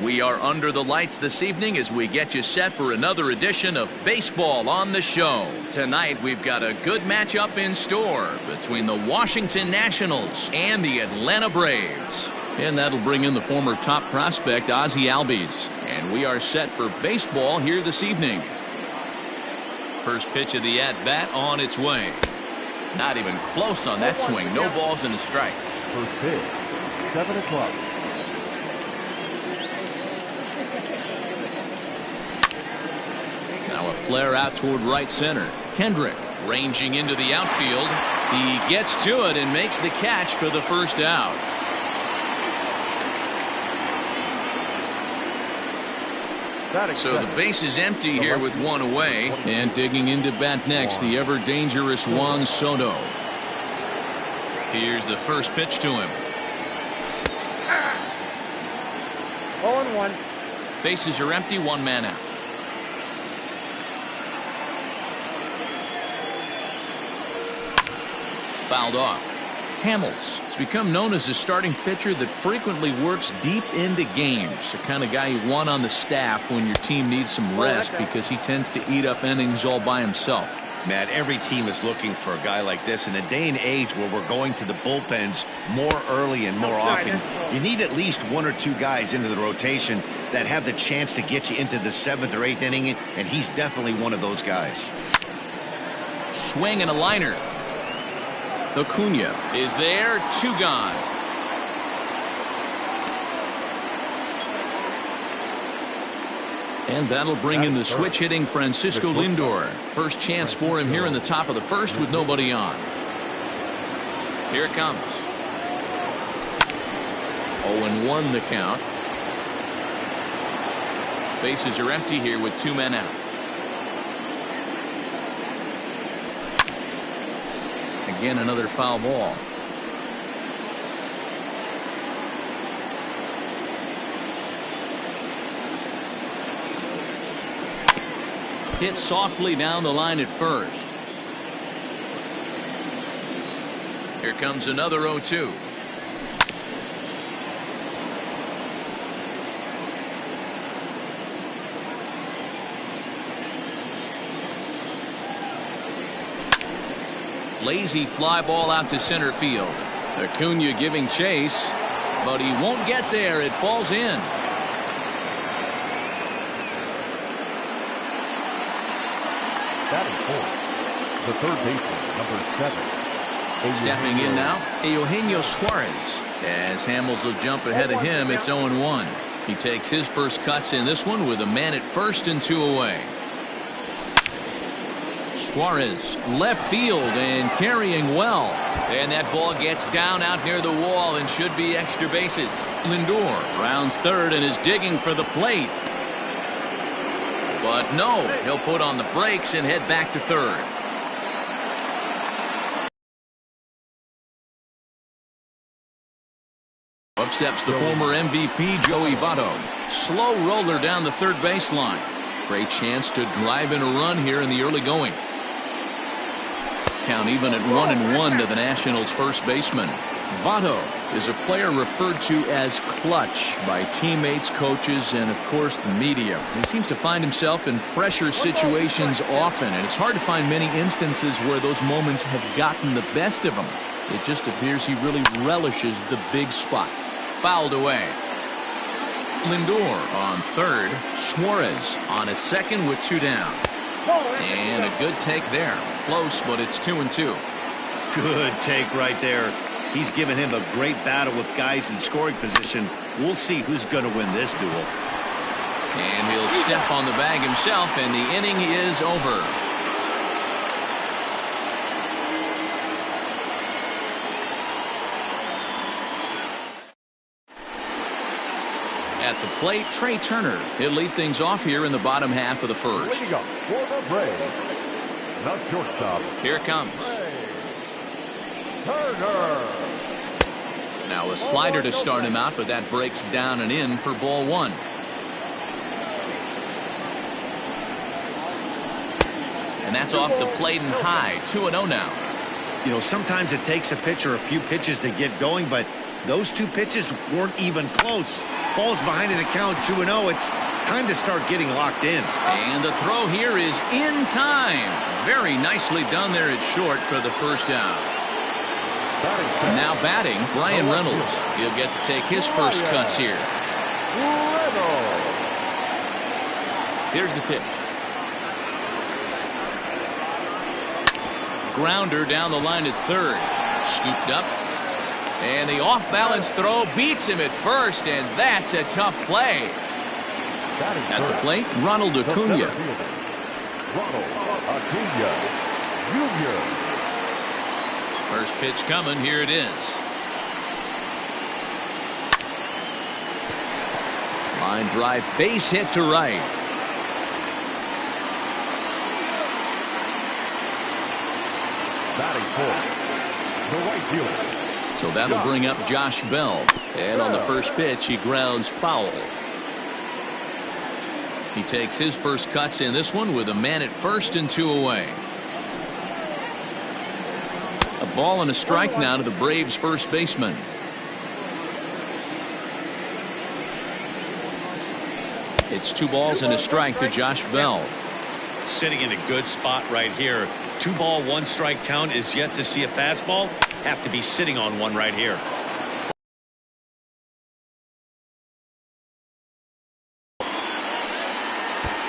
We are under the lights this evening as we get you set for another edition of Baseball on the Show. Tonight we've got a good matchup in store between the Washington Nationals and the Atlanta Braves. And that'll bring in the former top prospect Ozzie Albies. And we are set for baseball here this evening. First pitch of the at-bat on its way. Not even close on that swing. No balls and a strike. First pitch, 7 o'clock. Now a flare out toward right center. Kendrick ranging into the outfield. He gets to it and makes the catch for the first out. So the base is empty here with one away. And digging into bat next, the ever dangerous Juan Soto. Here's the first pitch to him. 0-1. Bases are empty, one man out. Fouled off. Hamels has become known as a starting pitcher that frequently works deep into games. The kind of guy you want on the staff when your team needs some rest because he tends to eat up innings all by himself. Matt, every team is looking for a guy like this in a day and age where we're going to the bullpens more early and more often. You need at least one or two guys into the rotation that have the chance to get you into the 7th or 8th inning, and he's definitely one of those guys. Swing and a liner. Acuna is there, 2 gone. And that'll bring in the switch hitting Francisco Lindor. First chance for him here in the top of the first with nobody on. Here it comes. 0-1 the count. Bases are empty here with 2 men out. Again, another foul ball. Hit softly down the line at first. Here comes another 0-2. Lazy fly ball out to center field. Acuna giving chase, but he won't get there. It falls in. Batting fourth, the third baseman, number 7. Stepping in now, Eugenio Suarez. As Hamels will jump ahead of him, it's 0-1. He takes his first cuts in this one with a man at first and 2 away. Suarez left field and carrying well. And that ball gets down out near the wall and should be extra bases. Lindor rounds third and is digging for the plate. But no, he'll put on the brakes and head back to third. Up steps the former MVP Joey Votto. Slow roller down the third baseline. Great chance to drive in a run here in the early going. Count even at 1-1 to the Nationals' first baseman. Votto is a player referred to as clutch by teammates, coaches, and of course the media. He seems to find himself in pressure situations often, and it's hard to find many instances where those moments have gotten the best of him. It just appears he really relishes the big spot. Fouled away. Lindor on third. Suarez on at second with 2 down. And a good take there. Close, but it's 2-2. Good take right there. He's given him a great battle with guys in scoring position. We'll see who's going to win this duel. And he'll step on the bag himself, and the inning is over. At the plate, Trey Turner. He'll lead things off here in the bottom half of the first. Waiting up for the Braves, the shortstop. Here it comes. Turner. Now a slider to start him out, but that breaks down and in for ball 1. And that's off the plate and high. 2-0 now. You know, sometimes it takes a pitcher a few pitches to get going, but those 2 pitches weren't even close. Ball's behind in the count 2-0. It's time to start getting locked in. And the throw here is in time. Very nicely done there at short for the first out. Now batting, Brian Reynolds. He'll get to take his first cuts here. Here's the pitch. Grounder down the line at third. Scooped up. And the off-balance throw beats him at first, and that's a tough play. At the plate, Ronald Acuna. Ronald Acuna Jr. First pitch coming. Here it is. Line drive, base hit to right. Batting fourth, the right fielder. So that'll bring up Josh Bell. And on the first pitch, he grounds foul. He takes his first cuts in this one with a man at first and 2 away. A ball and a strike now to the Braves' first baseman. It's 2 balls and a strike to Josh Bell. Sitting in a good spot right here. 2 ball, 1 strike count is yet to see a fastball. Have to be sitting on one right here.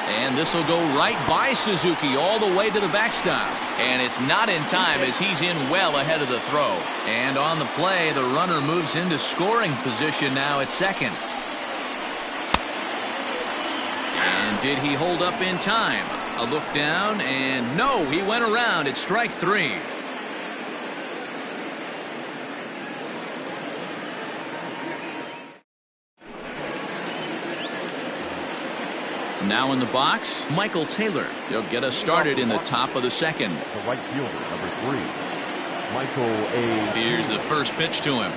And this will go right by Suzuki all the way to the backstop. And it's not in time as he's in well ahead of the throw. And on the play, the runner moves into scoring position now at second. And did he hold up in time? A look down, and no, he went around at strike 3. Now in the box, Michael Taylor. He'll get us started in the top of the second. The right fielder, number 3, Michael A. Here's the first pitch to him.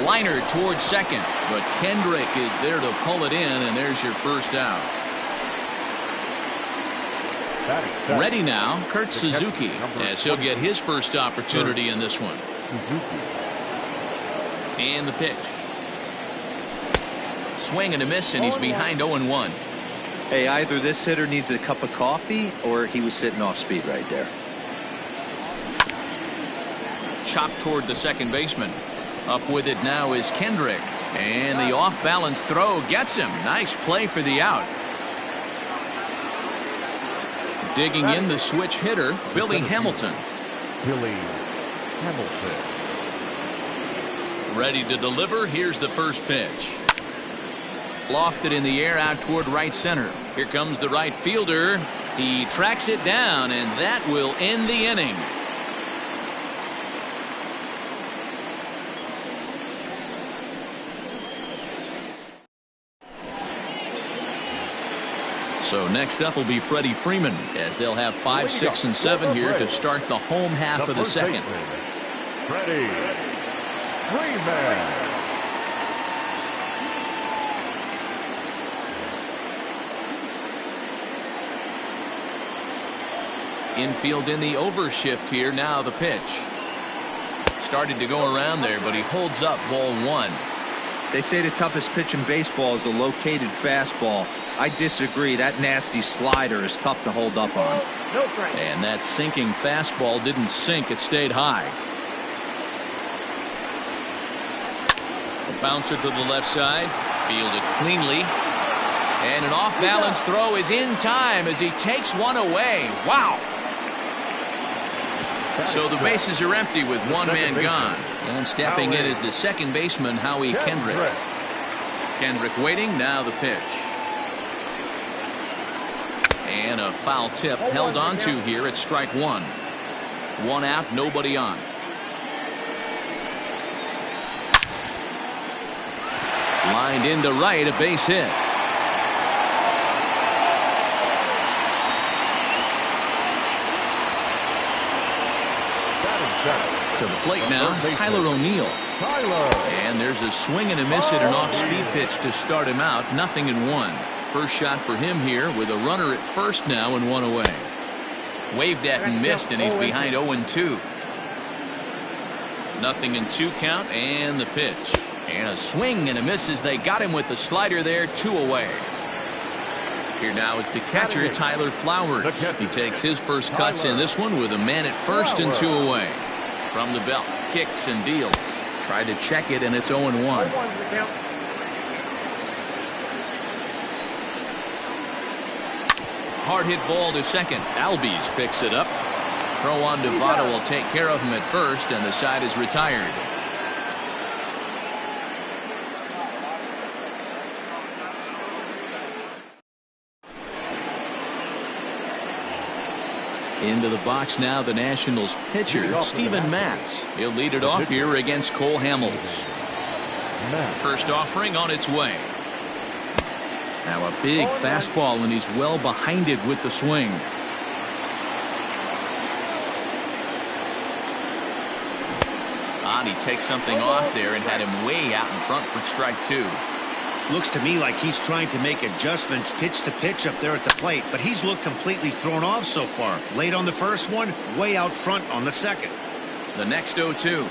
Liner towards second, but Kendrick is there to pull it in, and there's your first out. Ready now, Kurt Suzuki, as he'll get his first opportunity in this one. And the pitch. Swing and a miss, and he's behind 0-1. Hey, either this hitter needs a cup of coffee or he was sitting off speed right there. Chopped toward the second baseman. Up with it now is Kendrick. And the off-balance throw gets him. Nice play for the out. Digging in the switch hitter, Billy Hamilton. Billy Hamilton. Ready to deliver. Here's the first pitch. Lofted in the air out toward right center. Here comes the right fielder. He tracks it down, and that will end the inning. So next up will be Freddie Freeman, as they'll have 5, 6, and 7 here to start the home half of the second. Freddie Freeman. Infield in the overshift here. Now the pitch. Started to go around there, but he holds up ball 1. They say the toughest pitch in baseball is a located fastball. I disagree. That nasty slider is tough to hold up on. And that sinking fastball didn't sink. It stayed high. A bouncer to the left side. Fielded cleanly. And an off-balance throw is in time as he takes one away. Wow. So the bases are empty with one man gone. And stepping in is the second baseman, Howie Kendrick. Kendrick waiting. Now the pitch. And a foul tip held onto here at strike 1. 1 out, nobody on. Lined into right, a base hit. To the plate now, Tyler O'Neill. And there's a swing and a miss at an off-speed pitch to start him out. 0-1. First shot for him here with a runner at first now and 1 away. Waved at and missed, and he's behind 0-2. 0-2 count, and the pitch. And a swing and a miss as they got him with the slider there, 2 away. Here now is the catcher, Tyler Flowers. He takes his first cuts in this one with a man at first and 2 away. From the belt, kicks and deals. Tried to check it, and it's 0-1. Hard hit ball to second. Albies picks it up. Throw on to Votto will take care of him at first, and the side is retired. Into the box now, the Nationals pitcher, Steven Matz. He'll lead it off here against Cole Hamels. First offering on its way. Now a big fastball, and he's well behind it with the swing. He takes something off there and had him way out in front for strike 2. Looks to me like he's trying to make adjustments pitch to pitch up there at the plate, but he's looked completely thrown off so far. Late on the first one, way out front on the second. The next 0-2.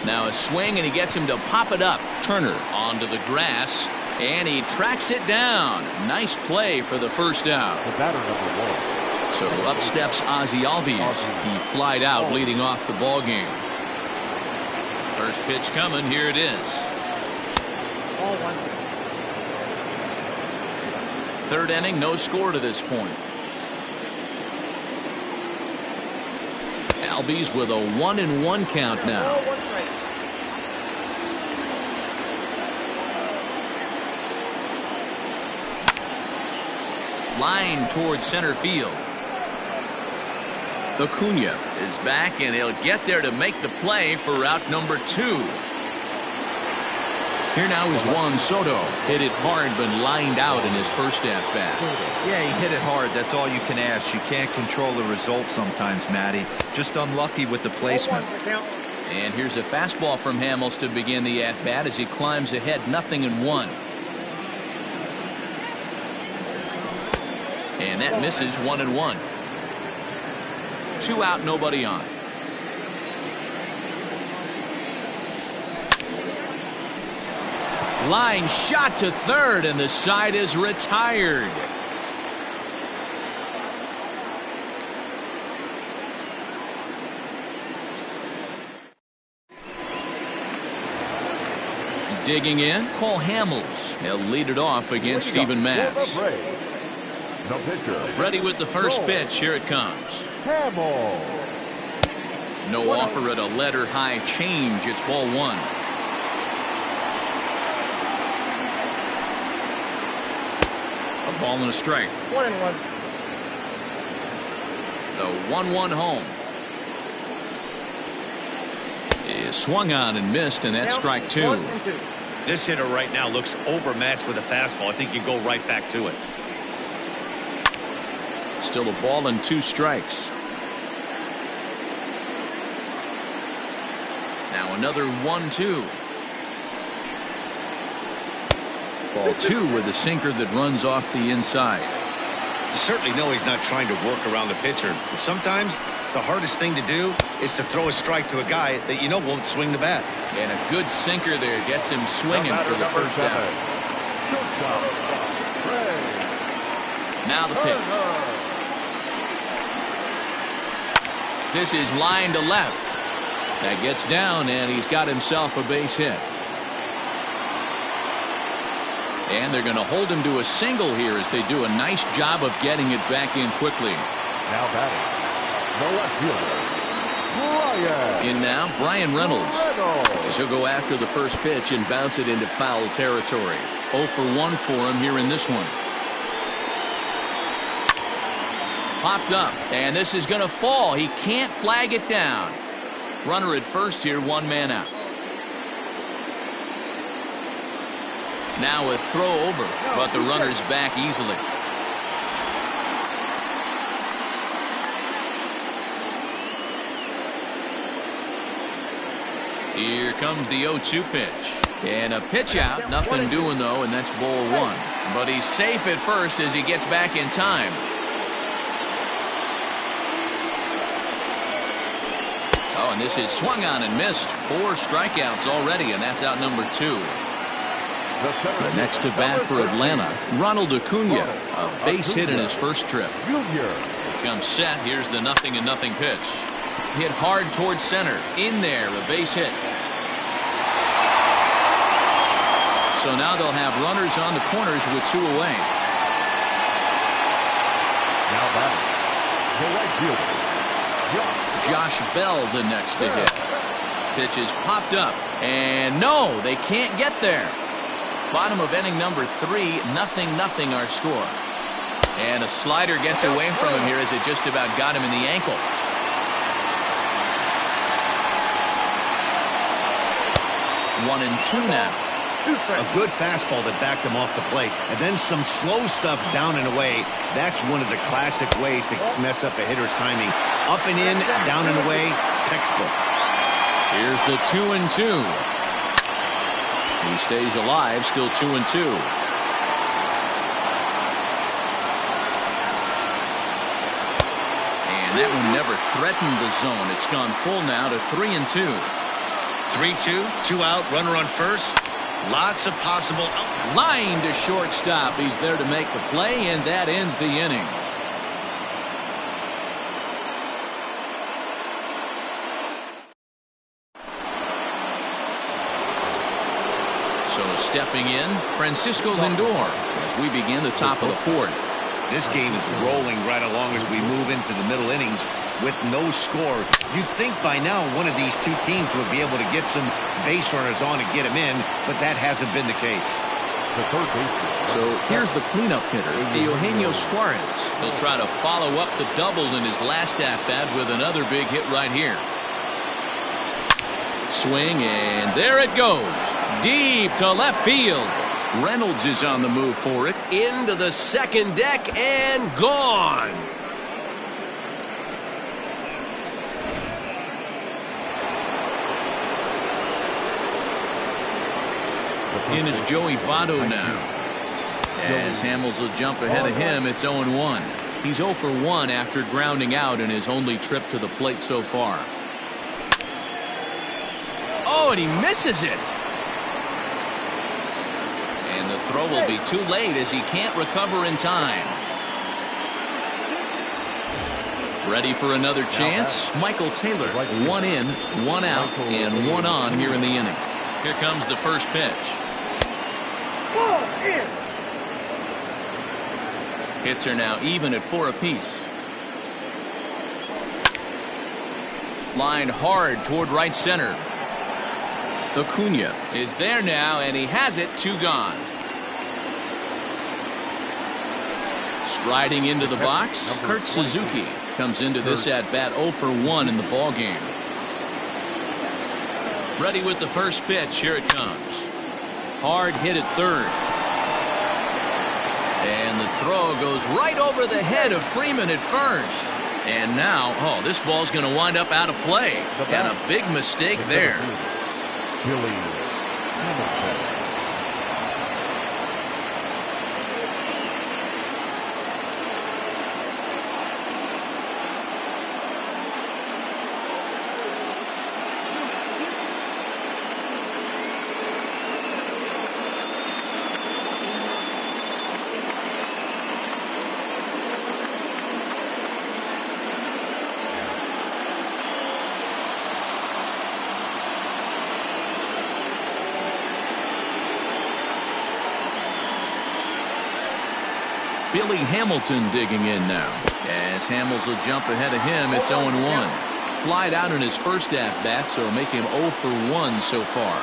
Now a swing, and he gets him to pop it up. Turner onto the grass, and he tracks it down. Nice play for the first out. The batter, number 1. So up steps Ozzie Albies. He flied out leading off the ball game. First pitch coming. Here it is. Third inning, no score to this point. Albies with a 1-1 count now. Line towards center field. Acuna is back, and he'll get there to make the play for route number 2. Here now is Juan Soto. Hit it hard, but lined out in his first at-bat. Yeah, he hit it hard. That's all you can ask. You can't control the result sometimes, Matty. Just unlucky with the placement. And here's a fastball from Hamels to begin the at-bat as he climbs ahead, 0-1. And that misses, 1-1. 2 out, nobody on. Line shot to third, and the side is retired. Digging in, Cole Hamels. He'll lead it off against Steven Matz. The pitcher. Ready with the first pitch. Here it comes. No offer at a letter high change. It's ball 1. A ball and a strike. 1-1. The 1-1 home. Is swung on and missed, and that's strike 2. This hitter right now looks overmatched with a fastball. I think you go right back to it. Still a ball and 2 strikes. Now another 1-2. Ball 2 with a sinker that runs off the inside. You certainly know he's not trying to work around the pitcher. But sometimes the hardest thing to do is to throw a strike to a guy that you know won't swing the bat. And a good sinker there gets him swinging for the first out. Now the pitch. This is line to left. That gets down, and he's got himself a base hit. And they're going to hold him to a single here as they do a nice job of getting it back in quickly. Now batting, the left fielder, Brian. In now, Brian Reynolds. As he'll go after the first pitch and bounce it into foul territory. 0 for 1 for him here in this one. Popped up, and this is going to fall. He can't flag it down. Runner at first here, 1 man out. Now a throw over, but the runner's back easily. Here comes the 0-2 pitch. And a pitch out, nothing doing though, and that's ball 1. But he's safe at first as he gets back in time. And And this is swung on and missed. 4 strikeouts already, and that's out number 2. The next to bat for Atlanta, Ronald Acuna, a base hit in his first trip. Here comes set. Here's the 0-0 pitch. Hit hard towards center. In there, a base hit. So now they'll have runners on the corners with 2 away. Now batting, the right fielder, Josh Bell the next to hit. Pitch is popped up. And no, they can't get there. Bottom of inning number 3, 0-0 our score. And a slider gets away from him here as it just about got him in the ankle. 1-2 now. A good fastball that backed him off the plate, and then some slow stuff down and away. That's one of the classic ways to mess up a hitter's timing. Up and in, down and away, textbook. Here's the 2-2. He stays alive, still 2-2. And that one never threatened the zone. It's gone full now to 3-2. 3-2, 2 out, runner on first. Lots of possible. Line to shortstop. He's there to make the play, and that ends the inning. So stepping in, Francisco Lindor as we begin the top of the 4th. This game is rolling right along as we move into the middle innings with no score. You'd think by now one of these 2 teams would be able to get some base runners on and get them in, but that hasn't been the case. So here's the cleanup hitter, Eugenio Suarez. He'll try to follow up the double in his last at-bat with another big hit right here. Swing, and there it goes. Deep to left field. Reynolds is on the move for it. Into the second deck and gone. In is Joey Votto now. As Hamels will jump ahead of him, it's 0-1. He's 0 for 1 after grounding out in his only trip to the plate so far. Oh, and he misses it. And the throw will be too late as he can't recover in time. Ready for another chance? Michael Taylor, 1 in, 1 out, and 1 on here in the inning. Here comes the first pitch. Hits are now even at 4 apiece. Lined hard toward right center. Acuna is there now, and he has it. 2 gone. Striding into the box, Kurt Suzuki comes into this at bat 0 for 1 in the ball game. Ready with the first pitch. Here it comes. Hard hit at third. And the throw goes right over the head of Freeman at first. And now, oh, this ball's going to wind up out of play. And a big mistake there. Billy Hamilton. Billy Hamilton digging in now. As Hamels will jump ahead of him, it's 0-1. Flied out in his first at-bat, so make him 0 for 1 so far.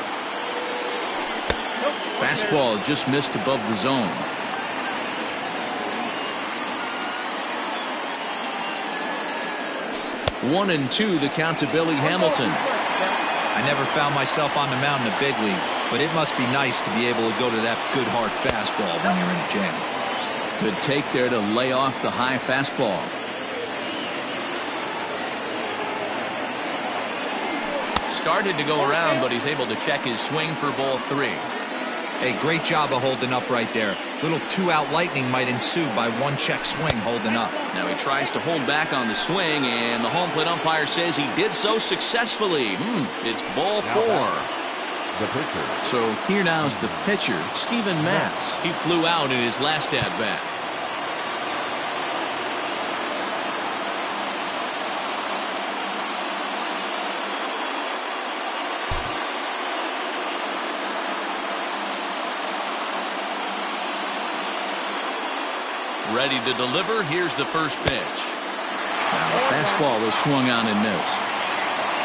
Fastball just missed above the zone. One and two, the count to Billy Hamilton. I never found myself on the mound in the big leagues, but it must be nice to be able to go to that good hard fastball when you're in a jam. Good take there to lay off the high fastball. Started to go around, but he's able to check his swing for ball 3. Hey, great job of holding up right there. Little two-out lightning might ensue by one check swing holding up. Now he tries to hold back on the swing, and the home plate umpire says he did so successfully. It's ball 4. The pitcher. So here now's the pitcher, Steven Matz. He flew out in his last at-bat. Ready to deliver. Here's the first pitch. Now the fastball is swung on and missed.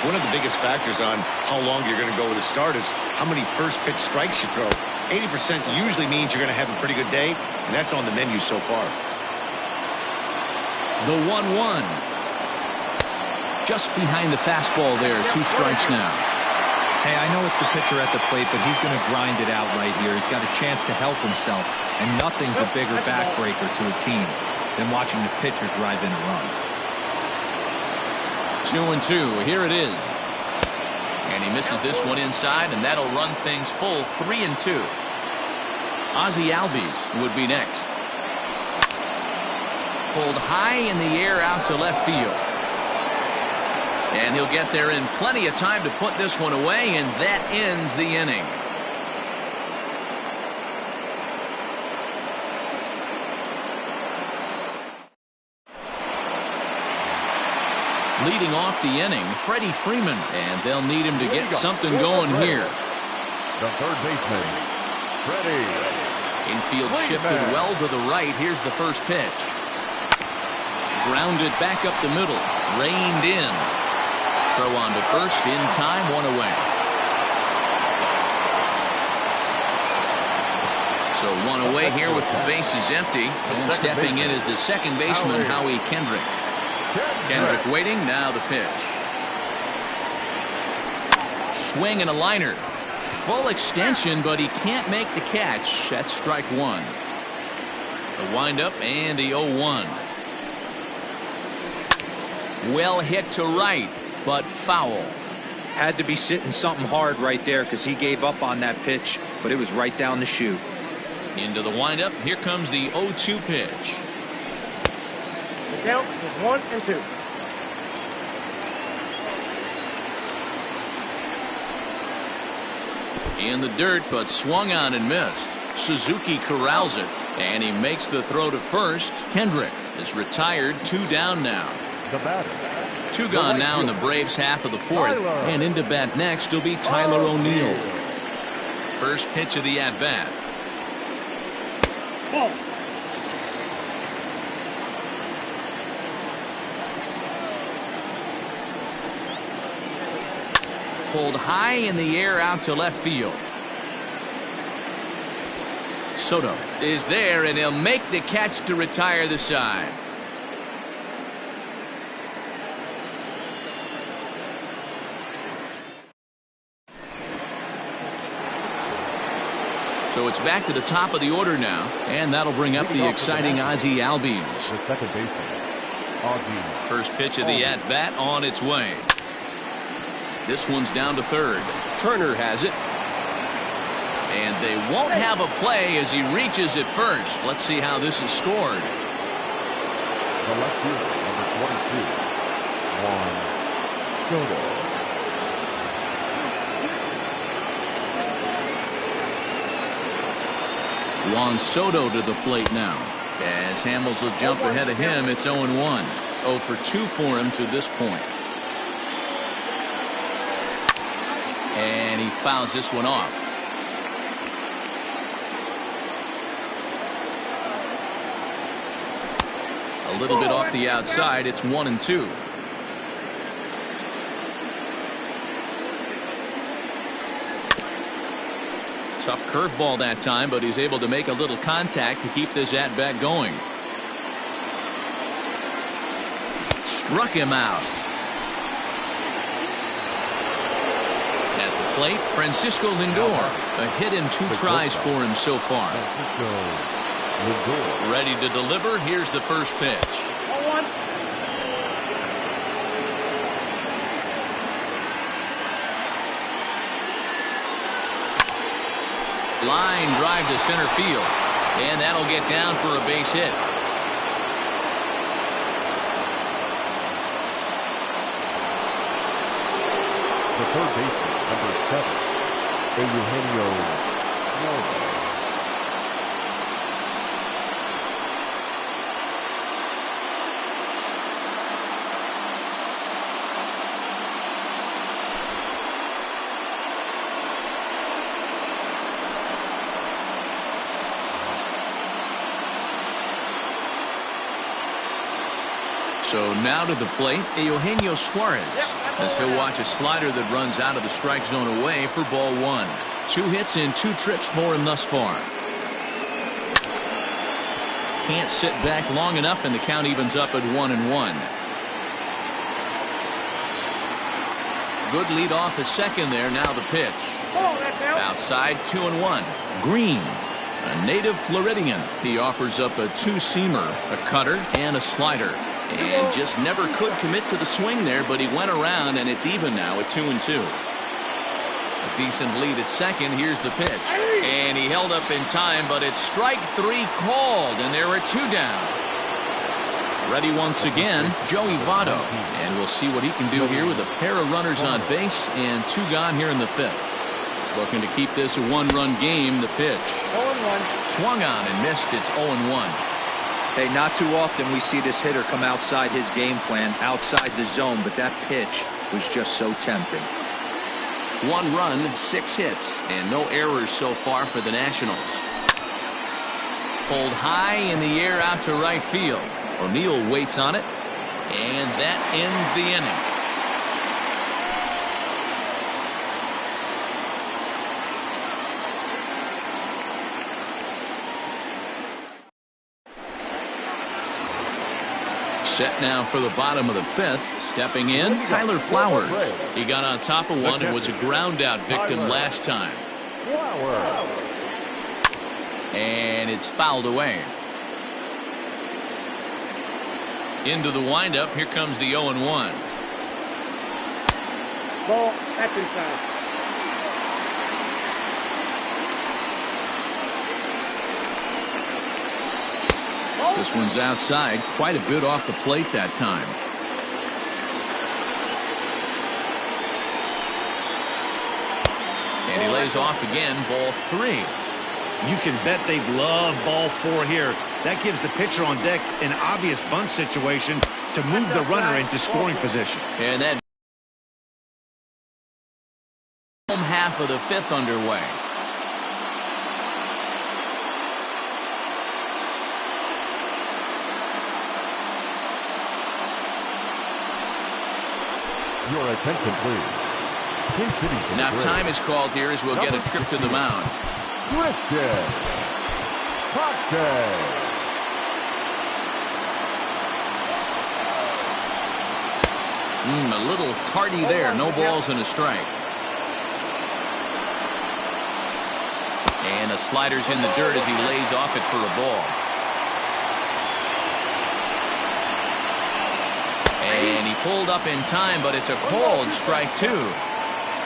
One of the biggest factors on how long you're going to go with a start is how many first pitch strikes you throw. 80% usually means you're going to have a pretty good day, and that's on the menu so far. The 1-1. Just behind the fastball there. 2 strikes now. Hey, I know it's the pitcher at the plate, but he's going to grind it out right here. He's got a chance to help himself, and nothing's a bigger backbreaker to a team than watching the pitcher drive in a run. 2-2. Here it is. And he misses this one inside, and that'll run things full 3-2. Ozzie Albies would be next. Pulled high in the air out to left field. And he'll get there in plenty of time to put this one away, and that ends the inning. Leading off the inning, Freddie Freeman, and they'll need him to get something going here. The third baseman, Freddie. Infield shifted well to the right. Here's the first pitch. Grounded back up the middle, reined in. Throw on to first in time, 1 away. So 1 away here with the bases empty, and stepping in is the second baseman, Howie Kendrick. Kendrick waiting, now the pitch. Swing and a liner. Full extension, but he can't make the catch. That's strike 1. The windup and the 0-1. Well hit to right, but foul. Had to be sitting something hard right there because he gave up on that pitch, but it was right down the chute. Into the windup. Here comes the 0-2 pitch. The count is 1-2. In the dirt, but swung on and missed. Suzuki corrals it, and he makes the throw to first. Kendrick is retired. 2 down now. The batter. 2 gone now in the Braves' half of the 4th, and into bat next will be Tyler O'Neill. First pitch of the at-bat. Pulled high in the air out to left field. Soto is there, and he'll make the catch to retire the side. So it's back to the top of the order now, and that'll bring up the exciting Ozzie Albies. The second baseman, Ozzie. First pitch of the at-bat on its way. This one's down to third. Turner has it. And they won't have a play as he reaches it first. Let's see how this is scored. The left fielder, number 22, Juan Soto. Juan Soto to the plate now. As Hamels will jump ahead of him, it's 0-1. 0 for 2 for him to this point. And he fouls this one off. A little bit off the outside. It's 1-2. Tough curveball that time, but he's able to make a little contact to keep this at-bat going. Struck him out. At the plate, Francisco Lindor. A hit in 2 tries for him so far. Ready to deliver. Here's the first pitch. 0-1. Line drive to center field. And that'll get down for a base hit. The third baseman, number 7, Eugenio Suarez. So now to the plate, Eugenio Suarez, as he'll watch a slider that runs out of the strike zone away for ball 1. 2 hits in 2 trips for him thus far. Can't sit back long enough, and the count evens up at 1-1. Good lead off at second there. Now the pitch. Outside, 2-1. Green, a native Floridian. He offers up a 2-seamer, a cutter, and a slider. And just never could commit to the swing there, but he went around, and it's even now at 2-2. A decent lead at second. Here's the pitch. And he held up in time, but it's strike 3 called, and there are 2 down. Ready once again, Joey Votto. And we'll see what he can do here with a pair of runners on base and 2 gone here in the 5th. Looking to keep this a 1-run game. The pitch. 0-1. Swung on and missed. It's 0-1. Hey, not too often we see this hitter come outside his game plan, outside the zone, but that pitch was just so tempting. 1 run, 6 hits, and no errors so far for the Nationals. Pulled high in the air out to right field. O'Neill waits on it, and that ends the inning. Set now for the bottom of the 5th. Stepping in, Tyler Flowers. He got on top of one and was a ground out victim last time. And it's fouled away. Into the windup. Here comes the 0-1. Ball, that's inside. This one's outside, quite a bit off the plate that time. And he lays off again, ball 3. You can bet they love ball 4 here. That gives the pitcher on deck an obvious bunt situation to move the runner into scoring position. And that half of the 5th underway. Your attention, please. Now time is called here as we'll get a trip to the mound. Christian Pache. A little tardy there. No balls and a strike. And the slider's in the dirt as he lays off it for a ball. And he pulled up in time, but it's a called strike 2.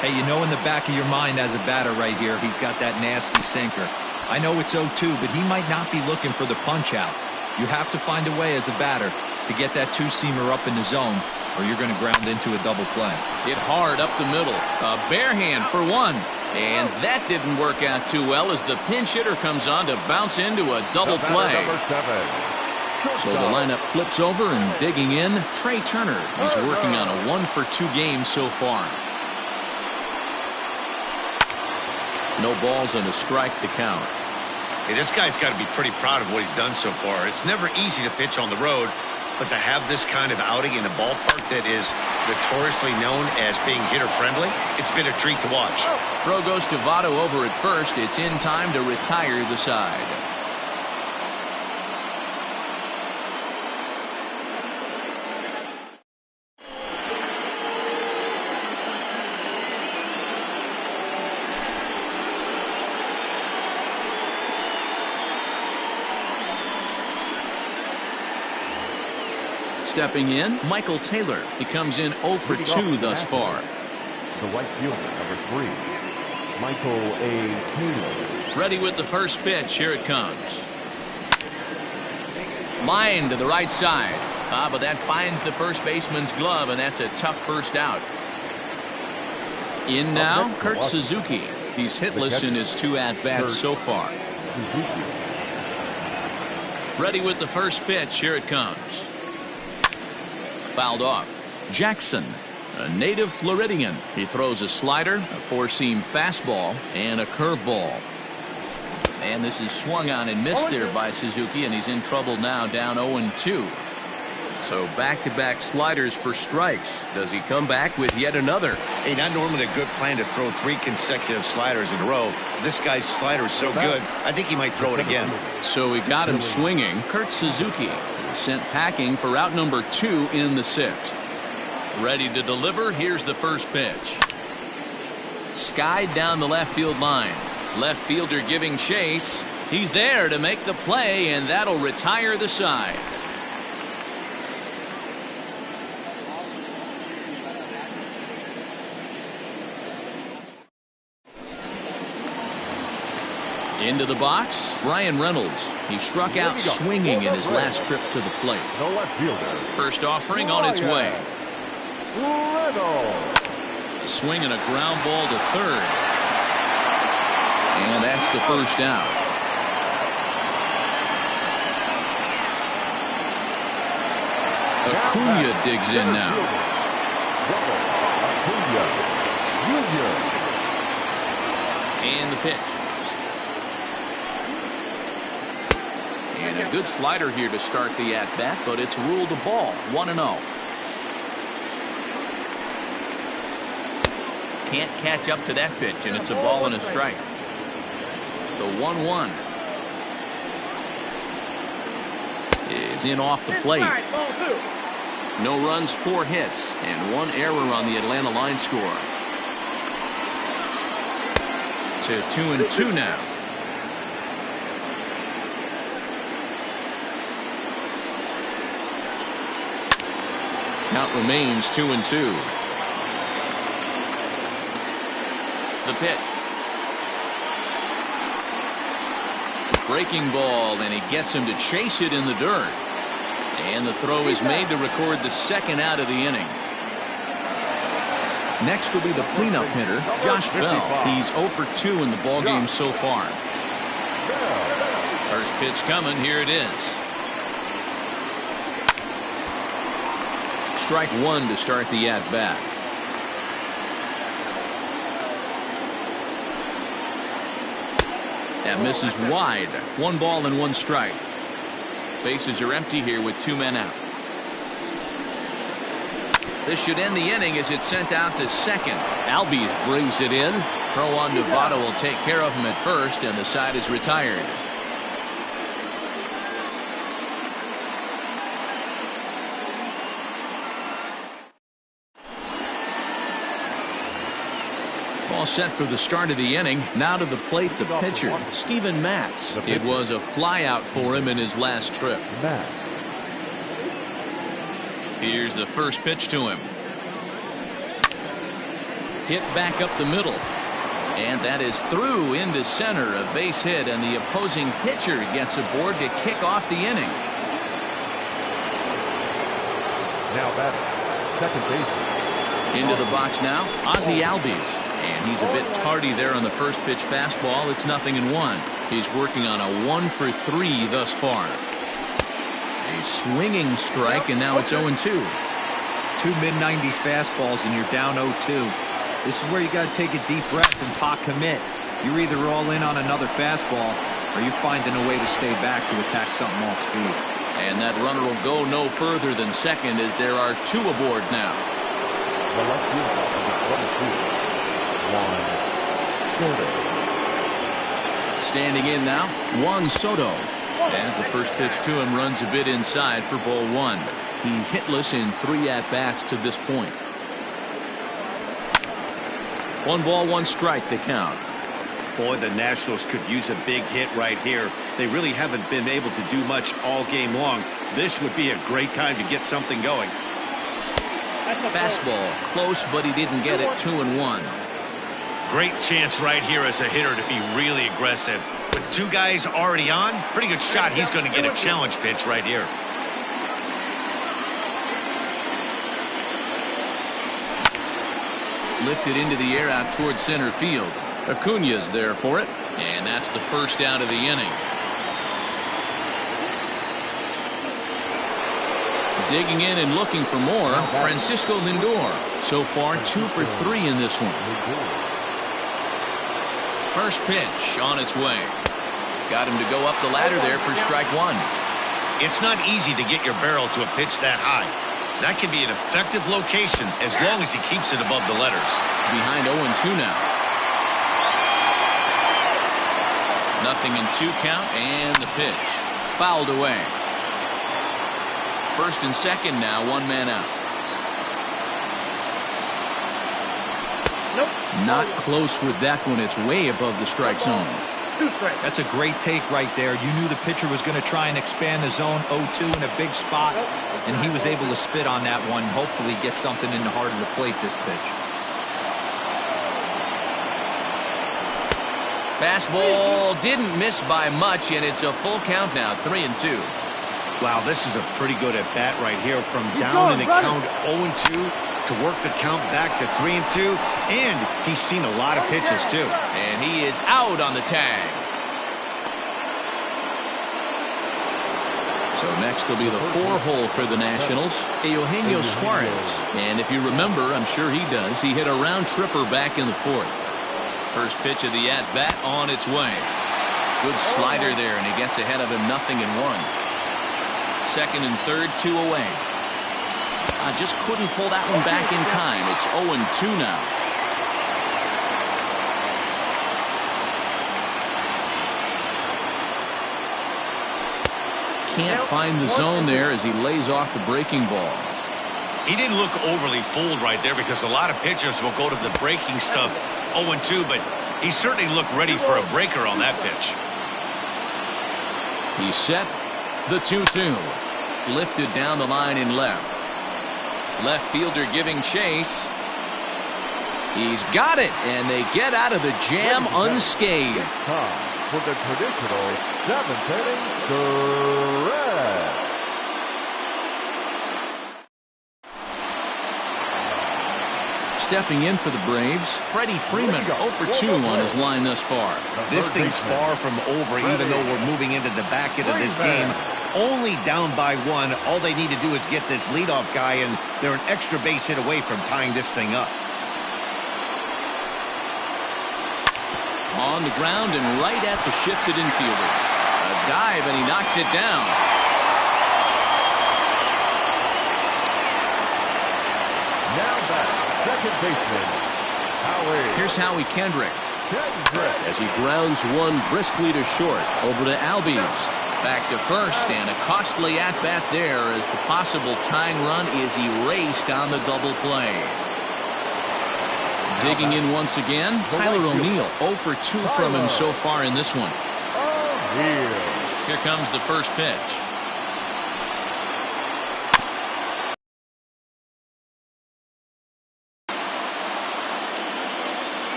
Hey, you know in the back of your mind as a batter right here, he's got that nasty sinker. I know it's 0-2, but he might not be looking for the punch out. You have to find a way as a batter to get that 2-seamer up in the zone, or you're going to ground into a double play. Hit hard up the middle. A bare hand for 1. And that didn't work out too well as the pinch hitter comes on to bounce into a double play. So the lineup flips over, and digging in, Trey Turner. He's working on a 1-for-2 game so far. No balls and a strike to count. Hey, this guy's got to be pretty proud of what he's done so far. It's never easy to pitch on the road, but to have this kind of outing in a ballpark that is notoriously known as being hitter-friendly, it's been a treat to watch. Throw goes to Votto over at first. It's in time to retire the side. Stepping in, Michael Taylor. He comes in 0-for-2 thus far. The right fielder, number 3, Michael A. Taylor. Ready with the first pitch. Here it comes. Line to the right side. But that finds the first baseman's glove, and that's a tough first out. In now, Kurt Suzuki. He's hitless in his 2 at-bats so far. Ready with the first pitch. Here it comes. Fouled off. Jackson, a native Floridian. He throws a slider, a 4-seam fastball, and a curveball. And this is swung on and missed there by Suzuki, and he's in trouble now, down 0-2. So back-to-back sliders for strikes. Does he come back with yet another? Hey, not normally a good plan to throw 3 consecutive sliders in a row. This guy's slider is so good, I think he might throw it again. So he got him swinging. Kurt Suzuki sent packing for out number 2 in the 6th. Ready to deliver. Here's the first pitch. Skied down the left field line. Left fielder giving chase. He's there to make the play, and that'll retire the side. Into the box, Brian Reynolds. He struck out swinging in his last trip to the plate. The left fielder. First offering on its way. Reynolds. Swinging a ground ball to third. And that's the first out. Acuna digs in now. And the pitch. And a good slider here to start the at-bat, but it's ruled a ball. 1-0. Can't catch up to that pitch, and it's a ball and a strike. The 1-1 is in off the plate. No runs, 4 hits, and 1 error on the Atlanta line score. To 2-2 now. Count remains 2-2. The pitch. Breaking ball, and he gets him to chase it in the dirt. And the throw is made to record the second out of the inning. Next will be the cleanup hitter, Josh Bell. He's 0 for 2 in the ballgame so far. First pitch coming. Here it is. Strike 1 to start the at-bat. That misses wide. 1 ball and 1 strike. Bases are empty here with 2 men out. This should end the inning as it's sent out to second. Albies brings it in. Throw on Nevada will take care of him at first, and the side is retired. All set for the start of the inning. Now to the plate, the pitcher, Steven Matz. It was a flyout for him in his last trip. Here's the first pitch to him. Hit back up the middle. And that is through into center. A base hit, and the opposing pitcher gets aboard to kick off the inning. Now batter, second base. Into the box now, Ozzie Albies. And he's a bit tardy there on the first pitch fastball. It's 0-1. He's working on a 1 for 3 thus far. A swinging strike, and now it's 0-2. 2 mid-90s fastballs, and you're down 0-2. This is where you got to take a deep breath and pot commit. You're either all in on another fastball, or you're finding a way to stay back to attack something off speed. And that runner will go no further than second as there are 2 aboard now. The left fielder is 1 Soto. Standing in now, Juan Soto. As the first pitch to him runs a bit inside for ball 1. He's hitless in 3 at-bats to this point. 1 ball, 1 strike to count. Boy, the Nationals could use a big hit right here. They really haven't been able to do much all game long. This would be a great time to get something going. Fastball close, but he didn't get it. 2-1. Great chance right here as a hitter to be really aggressive. With two guys already on, pretty good shot. He's going to get a challenge pitch right here. Lifted into the air out towards center field. Acuna's there for it, and that's the first out of the inning. Digging in and looking for more, Francisco Lindor. So far, 2 for 3 in this one. First pitch on its way. Got him to go up the ladder there for strike 1. It's not easy to get your barrel to a pitch that high. That can be an effective location as long as he keeps it above the letters. Behind 0-2 now. Nothing in 2 count, and the pitch. Fouled away. First and second now, 1 man out. Nope. Not close with that one. It's way above the strike zone. That's a great take right there. You knew the pitcher was going to try and expand the zone. 0-2 in a big spot, and he was able to spit on that one. Hopefully get something in the heart of the plate this pitch. Fastball didn't miss by much, and it's a full count now, 3-2. Wow, this is a pretty good at bat right here. From down in the count 0-2 to work the count back to 3-2, and he's seen a lot of pitches too. And he is out on the tag. So next will be the 4-hole for the Nationals, Eugenio Suarez. And if you remember, I'm sure he does, he hit a round tripper back in the 4th. First pitch of the at-bat on its way. Good slider there, and he gets ahead of him 0-1. Second and third, 2 away. I just couldn't pull that one back in time. It's 0-2 now. Can't find the zone there as he lays off the breaking ball. He didn't look overly fooled right there because a lot of pitchers will go to the breaking stuff 0-2, but he certainly looked ready for a breaker on that pitch. He's set. The 2-2. Lifted down the line in left. Left fielder giving chase. He's got it, and they get out of the jam unscathed. Time for the traditional 7th inning stretch. Stepping in for the Braves, Freddie Freeman 0 for 2 on his line thus far. This thing's far from over, even though we're moving into the back end of this game. Only down by 1. All they need to do is get this leadoff guy, and they're an extra base hit away from tying this thing up. On the ground and right at the shifted infielders. A dive, and he knocks it down. Now back, second baseman, Howie. Here's Howie Kendrick as he grounds one briskly to short. Over to Albies. Back to first, and a costly at-bat there as the possible tying run is erased on the double play. Digging in once again, Tyler O'Neill 0 for 2 from him so far in this one. Here comes the first pitch.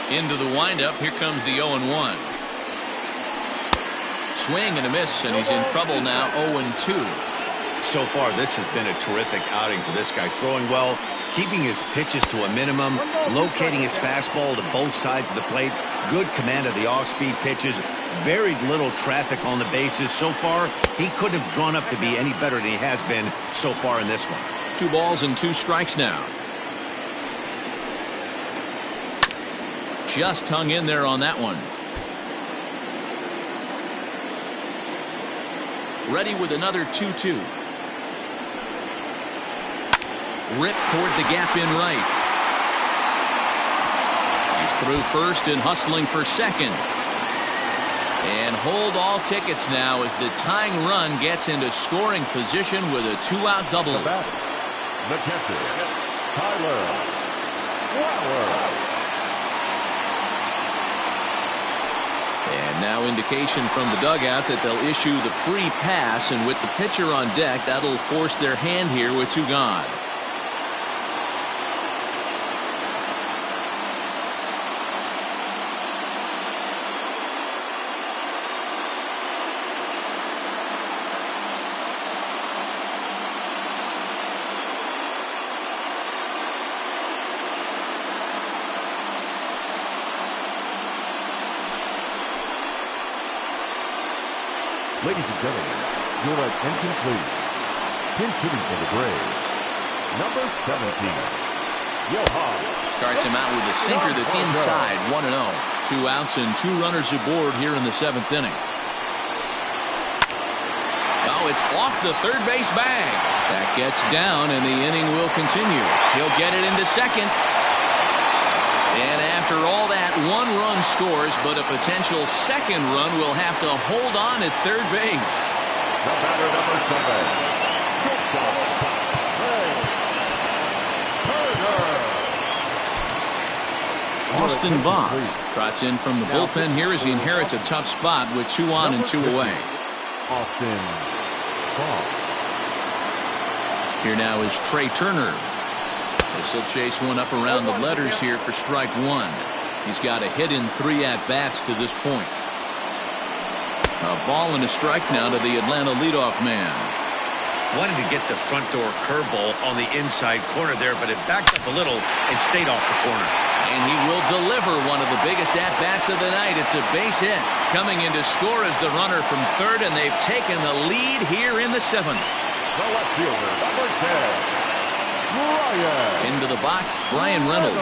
Into the windup, here comes the 0-1. Swing and a miss, and he's in trouble now, 0-2. So far, this has been a terrific outing for this guy. Throwing well, keeping his pitches to a minimum, locating his fastball to both sides of the plate, good command of the off-speed pitches, very little traffic on the bases. So far, he couldn't have drawn up to be any better than he has been so far in this one. 2 balls and 2 strikes now. Just hung in there on that one. Ready with another 2-2. Ripped toward the gap in right. He's through first and hustling for second. And hold all tickets now as the tying run gets into scoring position with a 2-out double. The batter, the catcher, Tyler Flowers. And now indication from the dugout that they'll issue the free pass, and with the pitcher on deck, that'll force their hand here with 2 gone. Ladies and gentlemen, your attention please. Pin hitting for the Braves, number 17, Johan. Starts him out with a sinker that's inside, 1-0. 2 outs and 2 runners aboard here in the 7th inning. Oh, it's off the third base bag. That gets down, and the inning will continue. He'll get it into second. And after all that, 1 run scores, but a potential second run will have to hold on at third base. The batter, number 7, Austin Voth trots in from the bullpen here as he inherits a tough spot with 2 on and 2 away. Austin Voth. Here now is Trey Turner. This will chase one up around the letters here for strike 1. He's got a hit in 3 at-bats to this point. A ball and a strike now to the Atlanta leadoff man. Wanted to get the front door curveball on the inside corner there, but it backed up a little and stayed off the corner. And he will deliver one of the biggest at-bats of the night. It's a base hit. Coming in to score is the runner from third, and they've taken the lead here in the 7th. The left fielder, number 10, Brian. Into the box, Brian Reynolds.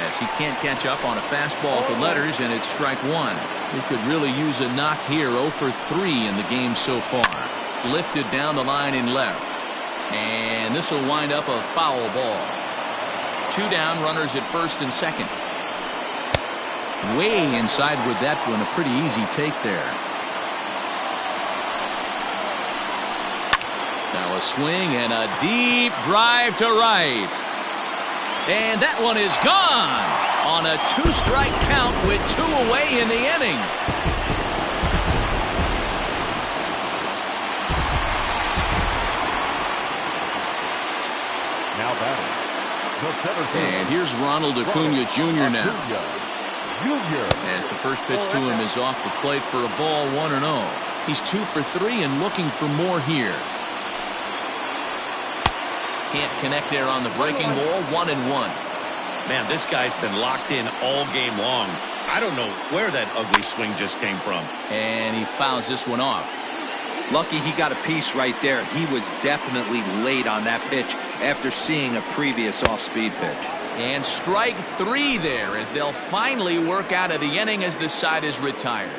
As he can't catch up on a fastball for letters, and it's strike 1. He could really use a knock here. 0 for 3 in the game so far. Lifted down the line in left. And this will wind up a foul ball. 2 down, runners at first and second. Way inside with that one. A pretty easy take there. Now a swing and a deep drive to right. And that one is gone on a 2-strike count with 2 away in the inning. Now batting. And here's Ronald Acuna Jr. now. As the first pitch to him is off the plate for a ball, 1-0. He's 2 for 3 and looking for more here. Can't connect there on the breaking ball. 1-1. Man, this guy's been locked in all game long. I don't know where that ugly swing just came from. And he fouls this one off. Lucky he got a piece right there. He was definitely late on that pitch after seeing a previous off-speed pitch. And strike 3 there as they'll finally work out of the inning as the side is retired.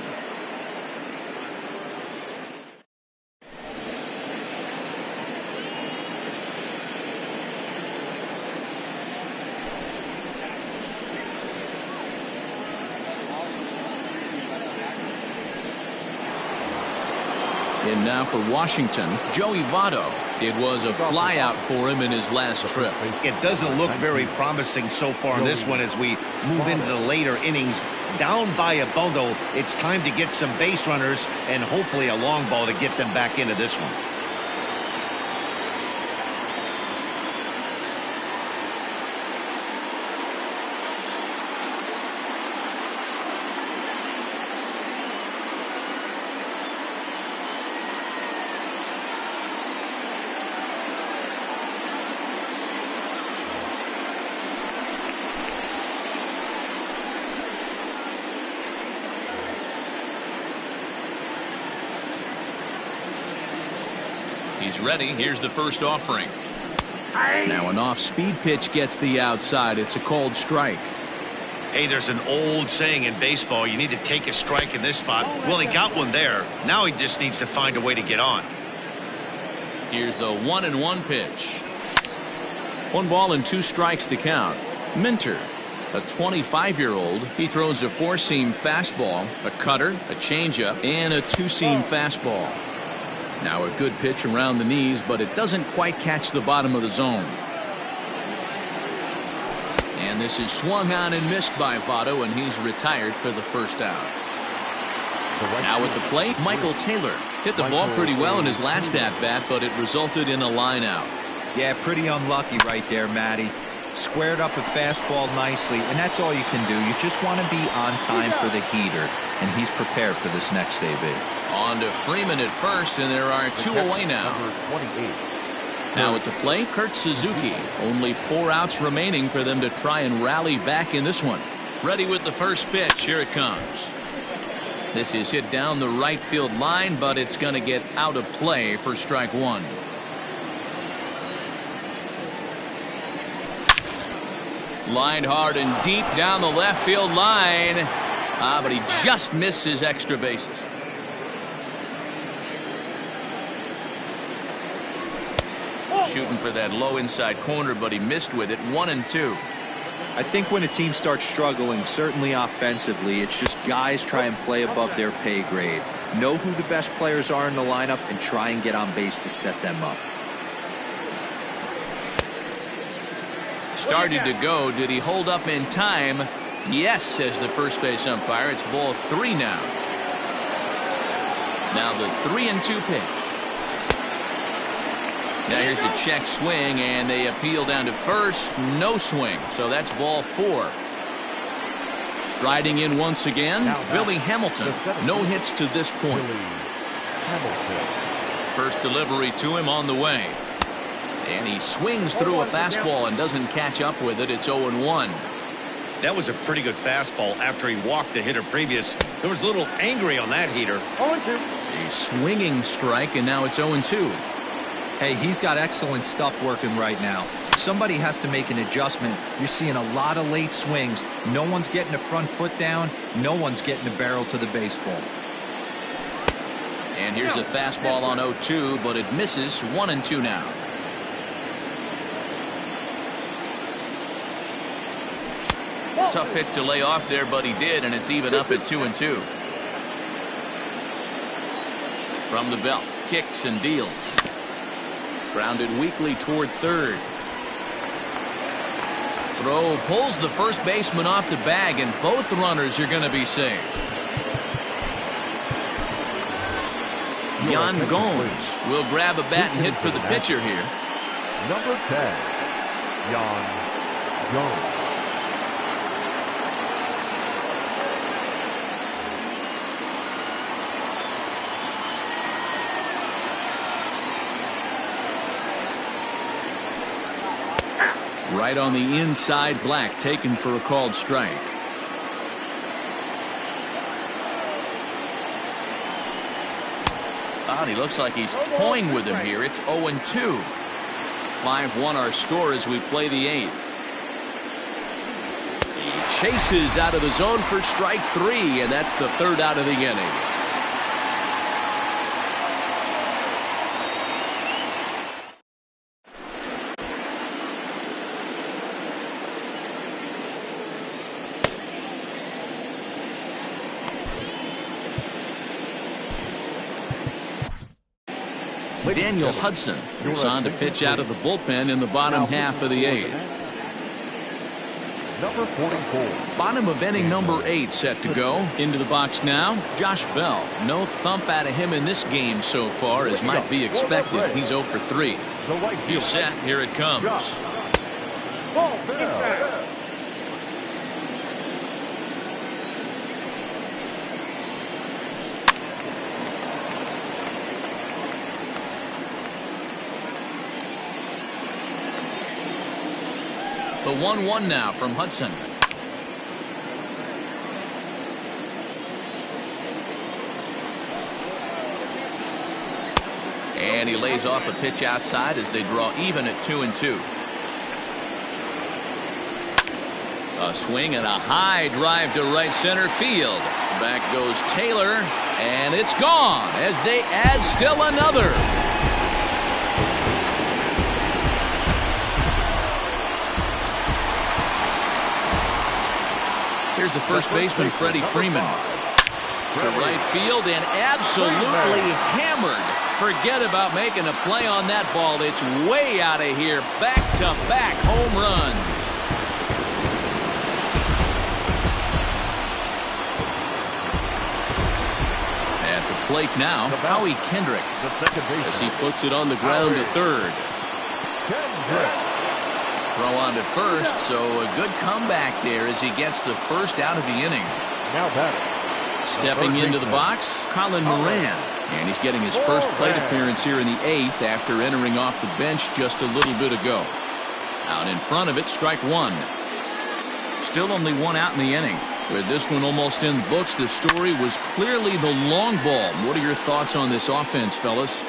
And now for Washington, Joey Votto. It was a flyout for him in his last trip. It doesn't look very promising so far in this one as we move into the later innings. Down by a bundle, it's time to get some base runners and hopefully a long ball to get them back into this one. He's ready. Here's the first offering. Now an off-speed pitch gets the outside. It's a called strike. Hey, there's an old saying in baseball, you need to take a strike in this spot. Well, he got one there. Now he just needs to find a way to get on. Here's the 1-1 pitch. 1 ball and 2 strikes to count. Minter, a 25-year-old. He throws a 4-seam fastball, a cutter, a changeup, and a 2-seam fastball. Now a good pitch around the knees, but it doesn't quite catch the bottom of the zone. And this is swung on and missed by Votto, and he's retired for the first out. Now at the plate, Michael Taylor hit the ball pretty well in his last at-bat, but it resulted in a line out. Yeah, pretty unlucky right there, Matty. Squared up a fastball nicely, and that's all you can do. You just want to be on time for the heater, and he's prepared for this next AB. On to Freeman at first, and there are 2 away now. Now at the plate, Kurt Suzuki. Only 4 outs remaining for them to try and rally back in this one. Ready with the first pitch. Here it comes. This is hit down the right field line, but it's going to get out of play for strike one. Lined hard and deep down the left field line. But he just missed his extra bases. Shooting for that low inside corner, but he missed with it. 1-2. I think when a team starts struggling, certainly offensively, it's just guys try and play above their pay grade. Know who the best players are in the lineup and try and get on base to set them up. Started to go. Did he hold up in time? Yes, says the first base umpire. It's ball 3 now. Now the 3-2 pitch. Now here's a check swing, and they appeal down to first. No swing, so that's ball 4. Striding in once again, Billy Hamilton. No hits to this point. First delivery to him on the way. And he swings through a fastball and doesn't catch up with it. It's 0-1. That was a pretty good fastball after he walked the hitter previous. There was a little angry on that heater. 0-2. A swinging strike, and now it's 0-2. Hey, he's got excellent stuff working right now. Somebody has to make an adjustment. You're seeing a lot of late swings. No one's getting the front foot down. No one's getting the barrel to the baseball. And here's a fastball on 0-2, but it misses. 1-2 now. Tough pitch to lay off there, but he did, and it's even up at 2-2. From the belt, kicks and deals. Grounded weakly toward third. Throw pulls the first baseman off the bag, and both runners are going to be safe. Yan Gomes will grab a bat and hit for the pitcher here. Number 10, Yan Gomes. Right on the inside, Black taken for a called strike. He looks like he's toying with him here. It's 0-2. 5-1 our score as we play the 8th. He chases out of the zone for strike 3, and that's the 3rd out of the inning. Daniel Hudson is on to pitch out of the bullpen in the bottom half of the 8th. Number 44. Bottom of inning number 8 set to go. Into the box now, Josh Bell. No thump out of him in this game so far, as might be expected. He's 0 for 3. He's set. Here it comes. The 1-1 now from Hudson. And he lays off a pitch outside as they draw even at 2-2. A swing and a high drive to right center field. Back goes Taylor, and it's gone as they add still another. Here's the first baseman, Freddie Freeman. To right field and absolutely hammered. Forget about making a play on that ball. It's way out of here. Back-to-back home runs. At the plate now, Howie Kendrick, as he puts it on the ground to third. Throw on to first, so a good comeback there as he gets the first out of the inning. Stepping into the box, Colin Moran. And he's getting his first plate appearance here in the 8th after entering off the bench just a little bit ago. Out in front of it, strike 1. Still only 1 out in the inning. With this one almost in the books, the story was clearly the long ball. What are your thoughts on this offense, fellas?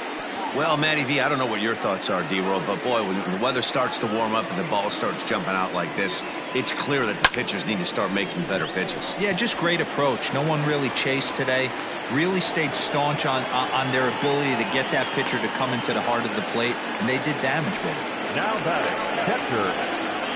Well, Matty V, I don't know what your thoughts are, D-Roll, but boy, when the weather starts to warm up and the ball starts jumping out like this, it's clear that the pitchers need to start making better pitches. Yeah, just great approach. No one really chased today. Really stayed staunch on their ability to get that pitcher to come into the heart of the plate, and they did damage with it. Now batting, catcher,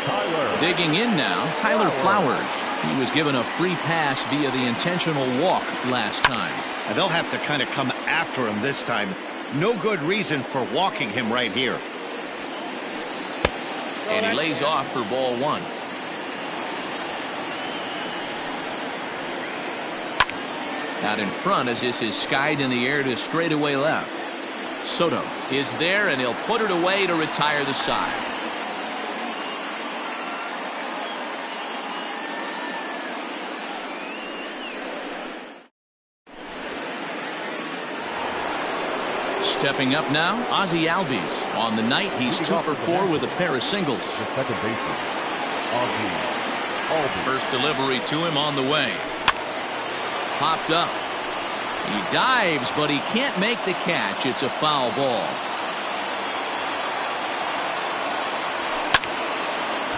Tyler. Digging in now, Tyler Flowers. He was given a free pass via the intentional walk last time. And they'll have to kind of come after him this time. No good reason for walking him right here. And he lays off for ball one. Out in front as this is skied in the air to straightaway left. Soto is there, and he'll put it away to retire the side. Stepping up now, Ozzie Albies. On the night, he's 2 for 4 with a pair of singles. The second baseman, Ozzie Albies. First delivery to him on the way. Popped up. He dives, but he can't make the catch. It's a foul ball.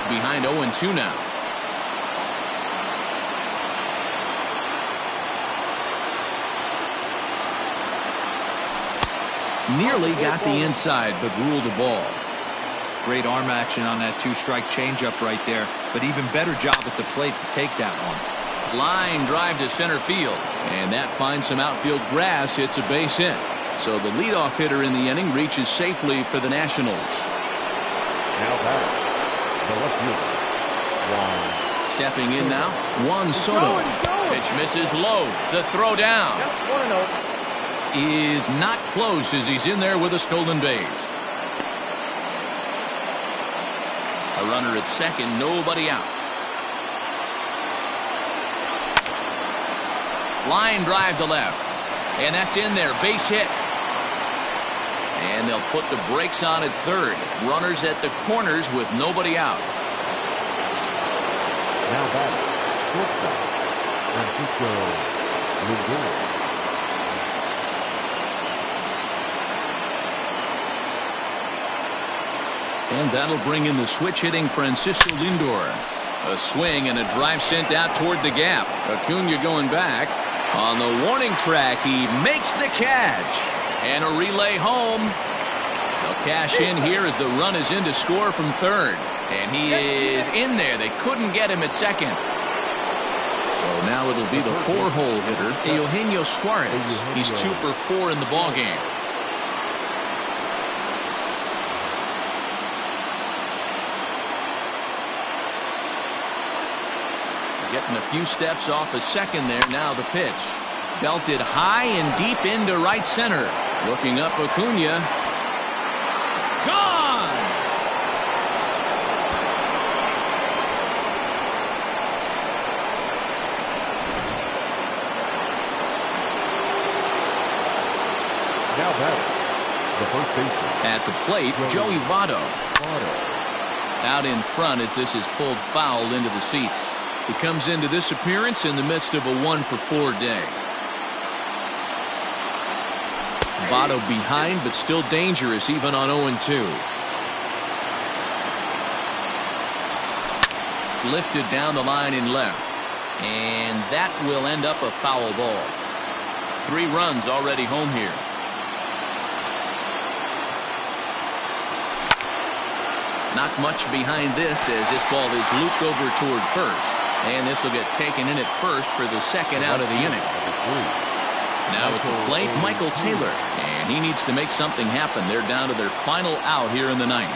Behind 0-2 now. Nearly got the inside, but ruled a ball. Great arm action on that 2-strike changeup right there, but even better job at the plate to take that one. Line drive to center field, and that finds some outfield grass. It's a base hit. So the leadoff hitter in the inning reaches safely for the Nationals. Now batting, the left fielder, Juan. Stepping in now, Juan Soto. Pitch misses low. The throw down. Is not close as he's in there with a stolen base. A runner at second, nobody out. Line drive to left, and that's in there, base hit. And they'll put the brakes on at third. Runners at the corners with nobody out. Now batting, shortstop, Francisco Lindor. And that'll bring in the switch-hitting Francisco Lindor. A swing and a drive sent out toward the gap. Acuna going back. On the warning track, he makes the catch. And a relay home. They'll cash in here as the run is in to score from third. And he is in there. They couldn't get him at second. So now it'll be the 4-hole hitter, Eugenio Suarez. He's 2 for 4 in the ballgame. Getting a few steps off a second there. Now the pitch. Belted high and deep into right center. Looking up Acuna. Gone! Now batting, the first baseman. At the plate, Joey Votto. Out in front as this is pulled foul into the seats. He comes into this appearance in the midst of a 1 for 4 day. Votto behind, but still dangerous even on 0-2. Lifted down the line in left. And that will end up a foul ball. 3 runs already home here. Not much behind this as this ball is looped over toward first. And this will get taken in at first for the second out of the inning. Now at the plate, Michael Taylor. And he needs to make something happen. They're down to their final out here in the ninth.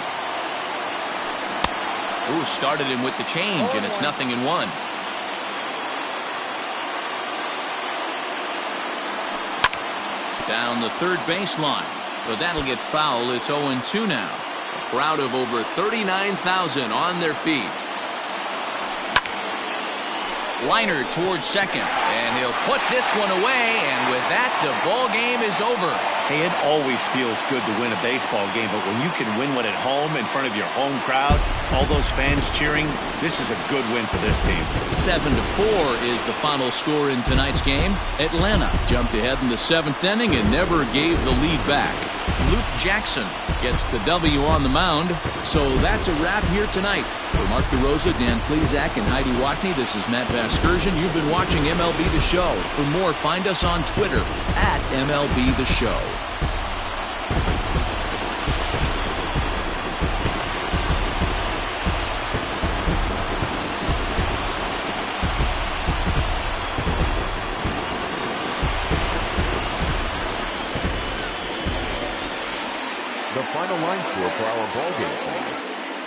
Ooh, started him with the change, and it's 0-1. Down the third baseline. But that'll get foul. It's 0-2 now. A crowd of over 39,000 on their feet. Liner towards second, and he'll put this one away, and with that the ball game is over. Hey, it always feels good to win a baseball game, but when you can win one at home in front of your home crowd, all those fans cheering, this is a good win for this team. 7-4 is the final score in tonight's game. Atlanta jumped ahead in the 7th inning and never gave the lead back. Luke Jackson gets the W on the mound. So that's a wrap here tonight. For Mark DeRosa, Dan Plezak, and Heidi Watney, this is Matt Vasgersian. You've been watching MLB The Show. For more, find us on Twitter at MLB The Show. The final line score for our ballgame tonight.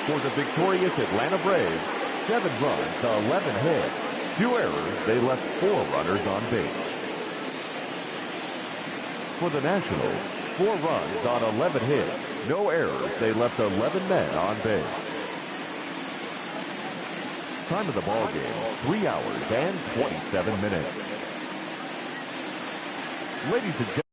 For the victorious Atlanta Braves, 7 runs, 11 hits, 2 errors. They left 4 runners on base. For the Nationals, 4 runs on 11 hits, no errors. They left 11 men on base. Time of the ballgame, 3 hours and 27 minutes. Ladies and gentlemen.